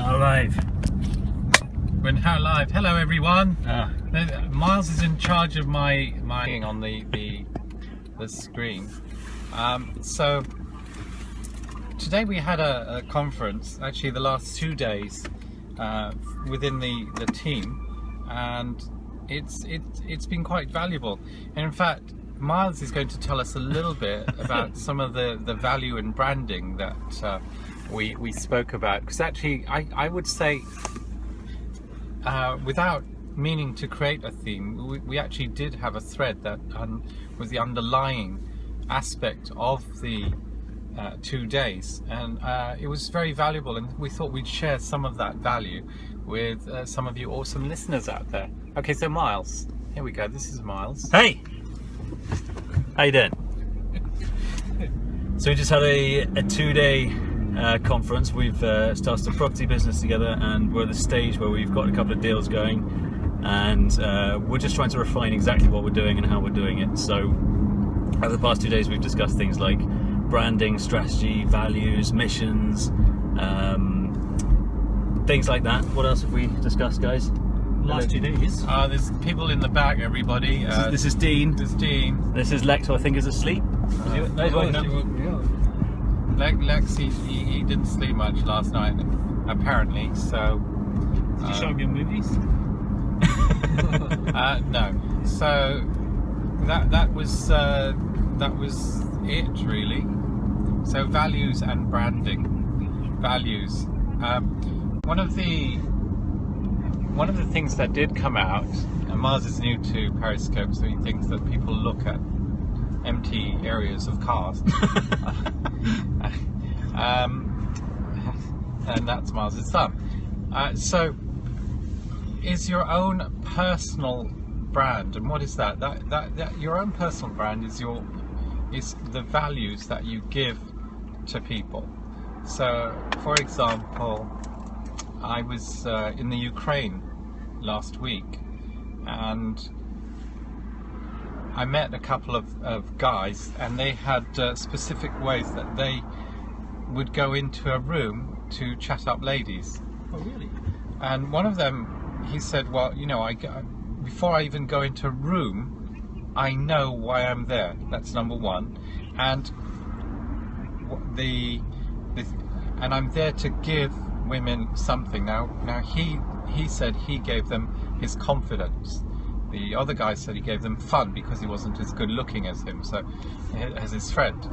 now live. We're now live. Hello, everyone. Ah. Miles is in charge of my on the screen. So today we had a conference. Actually, the last 2 days within the team, and it's been quite valuable. And in fact, Miles is going to tell us a little bit about some of the value in branding that we spoke about. Because actually, I would say, without meaning to create a theme, we actually did have a thread that was the underlying aspect of the 2 days, and it was very valuable, and we thought we'd share some of that value with some of you awesome listeners out there. Okay, so Miles, here we go. This is Miles. Hey! How you doing? So we just had a 2-day conference. We've started a property business together, and we're at the stage where we've got a couple of deals going, and we're just trying to refine exactly what we're doing and how we're doing it. So over the past 2 days we've discussed things like branding, strategy, values, missions, things like that. What else have we discussed, guys? Last 2 days. There's people in the back, everybody. This is Dean. This is Dean. This is Lex, who I think is asleep. Lex, he didn't sleep much last night, apparently. So. Did you show him your movies? No. So that was it, really. So values and branding. Values. One of the things that did come out, and Miles is new to Periscope, so he thinks that people look at empty areas of cars. And that's Miles' son. So is your own personal brand, and what is that? That your own personal brand is the values that you give to people. So, for example, I was in the Ukraine last week, and I met a couple of guys, and they had specific ways that they would go into a room to chat up ladies. Oh, really? And one of them, he said, well, you know, before I even go into a room, I know why I'm there. That's number one. And and I'm there to give women something. Now he said he gave them his confidence. The other guy said he gave them fun because he wasn't as good looking as him, so as his friend.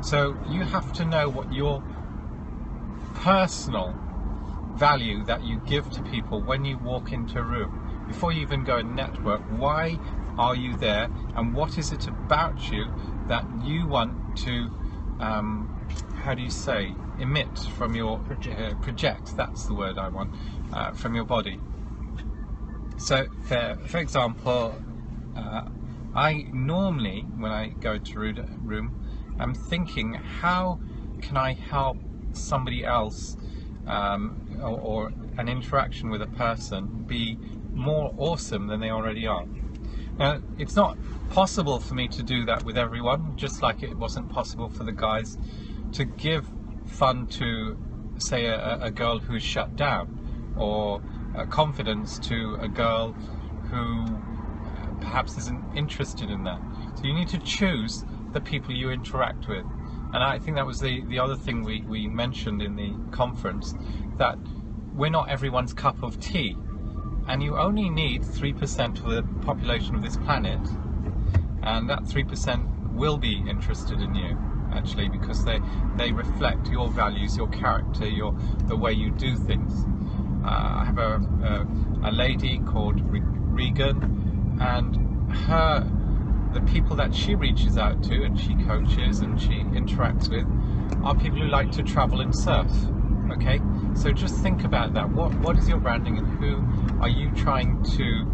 So you have to know what your personal value that you give to people when you walk into a room. Before you even go and network, why are you there, and what is it about you that you want to how do you say, emit from your project, that's the word I want, from your body. So for example, I normally, when I go into a room, I'm thinking, how can I help somebody else, or an interaction with a person, be more awesome than they already are. Now, it's not possible for me to do that with everyone, just like it wasn't possible for the guys to give fun to, say, a girl who's shut down, or confidence to a girl who perhaps isn't interested in that. So you need to choose the people you interact with. And I think that was the other thing we mentioned in the conference, that we're not everyone's cup of tea, and you only need 3% of the population of this planet, and that 3% will be interested in you, actually, because they reflect your values, your character, the way you do things. I have a lady called Regan, and the people that she reaches out to and she coaches and she interacts with are people who like to travel and surf. Okay, so just think about that. What is your branding, and who are you trying to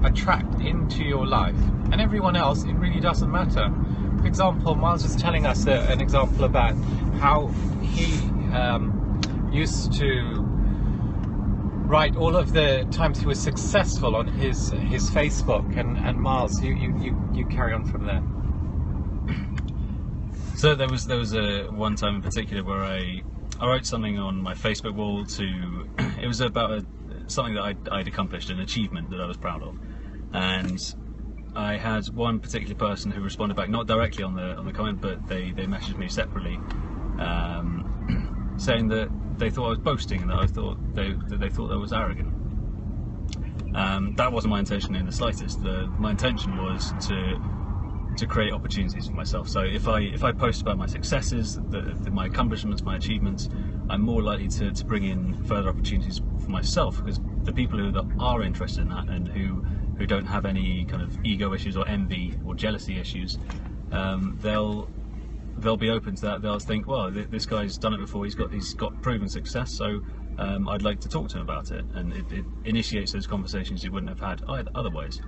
attract into your life? And everyone else, it really doesn't matter. For example, Miles was telling us an example about how he used to write all of the times he was successful on his Facebook, and Miles, you carry on from there. So there was one time in particular where I I wrote something on my Facebook wall it was about something that I'd accomplished, an achievement that I was proud of, and I had one particular person who responded back, not directly on the comment, but they messaged me separately, saying that they thought I was boasting and that they thought I was arrogant. That wasn't my intention in the slightest. My intention was to create opportunities for myself. So if I post about my successes, my accomplishments, my achievements, I'm more likely to bring in further opportunities for myself, because the people who are interested in that and who don't have any kind of ego issues or envy or jealousy issues, they'll be open to that. They'll think, well, this guy's done it before, he's got proven success, so I'd like to talk to him about it, and it initiates those conversations you wouldn't have had otherwise.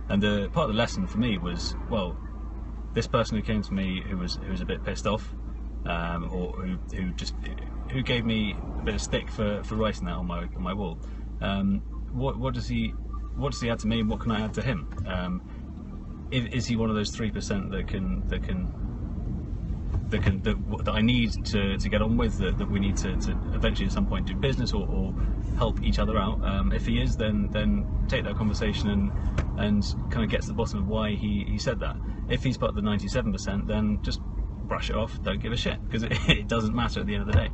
And the part of the lesson for me was, well, this person who came to me who was a bit pissed off, or who gave me a bit of stick for writing that on my wall. What does he add to me, and what can I add to him? Is he one of those 3% that I need to get on with, that we need to eventually at some point do business or help each other out? If he is, then take that conversation and kind of get to the bottom of why he said that. If he's part of the 97%, then just brush it off, don't give a shit, because it doesn't matter at the end of the day.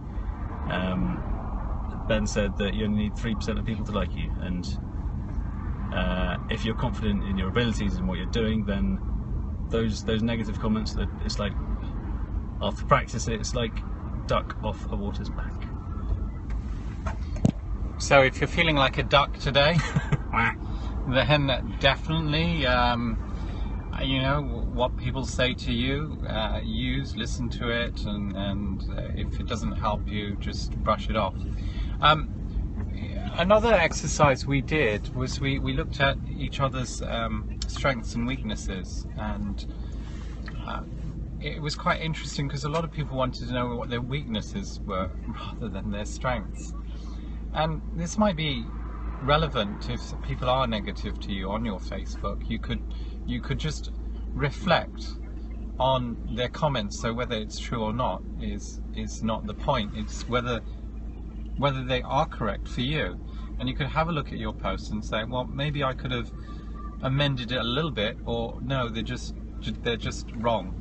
Ben said that you only need 3% of people to like you, and if you're confident in your abilities and what you're doing, then those negative comments, that it's like, after practice, it's like duck off a water's back. So if you're feeling like a duck today, then definitely, what people say to you, listen to it, and if it doesn't help you, just brush it off. Another exercise we did was we looked at each other's strengths and weaknesses, and it was quite interesting because a lot of people wanted to know what their weaknesses were rather than their strengths. And this might be relevant if people are negative to you on your Facebook. You could just reflect on their comments. So whether it's true or not is not the point. It's whether they are correct for you. And you could have a look at your post and say, well, maybe I could have amended it a little bit, or no, they're just wrong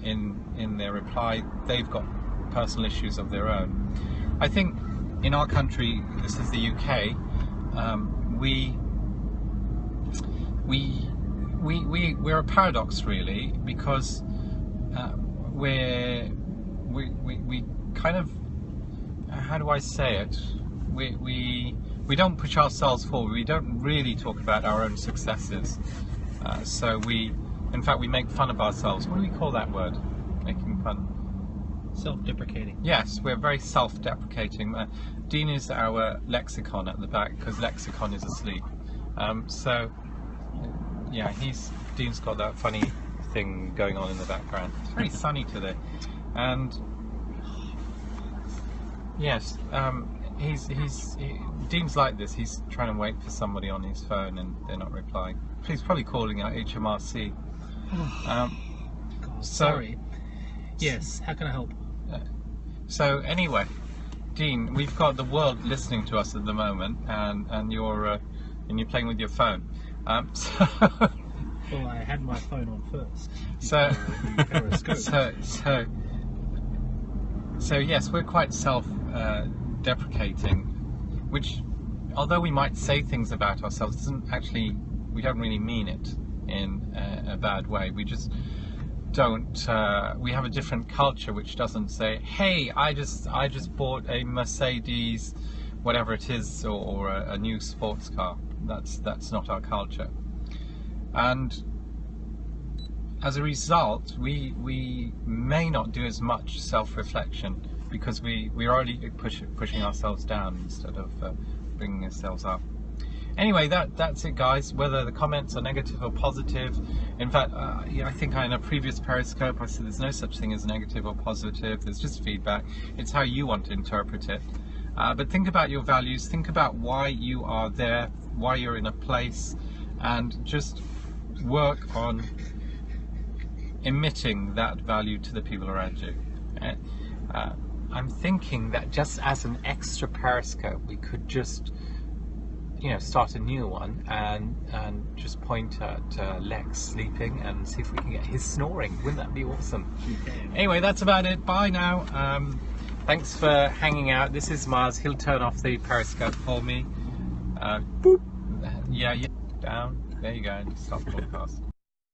in their reply. They've got personal issues of their own. I think in our country, this is the UK, we're a paradox really, because we kind of, how do I say it? We don't push ourselves forward. We don't really talk about our own successes. So in fact, we make fun of ourselves. What do we call that word? Making fun. Self-deprecating. Yes, we're very self-deprecating. Dean is our lexicon at the back, because lexicon is asleep. So yeah, Dean's got that funny thing going on in the background. It's very sunny today, and yes, Dean's like this. He's trying to wait for somebody on his phone and they're not replying. He's probably calling out HMRC. Sorry. Yes, how can I help? So anyway, Dean, we've got the world listening to us at the moment, and you're playing with your phone. Well, I had my phone on first. So yes, we're quite self-deprecating, which, although we might say things about ourselves, we don't really mean it in a bad way. We just don't. We have a different culture which doesn't say, "Hey, I just bought a Mercedes, whatever it is, or a new sports car." That's not our culture, and as a result, we may not do as much self-reflection, because we're already pushing ourselves down instead of bringing ourselves up. Anyway, that's it, guys. Whether the comments are negative or positive, in fact, I think in a previous Periscope I said there's no such thing as negative or positive. There's just feedback. It's how you want to interpret it. But think about your values. Think about why you are there, why you're in a place, and just work on emitting that value to the people around you. I'm thinking that just as an extra Periscope, we could just, you know, start a new one and just point at Lex sleeping and see if we can get his snoring. Wouldn't that be awesome? Anyway, that's about it. Bye now. Thanks for hanging out. This is Miles. He'll turn off the Periscope for me. Boop. Yeah, down. There you go. Stop podcast.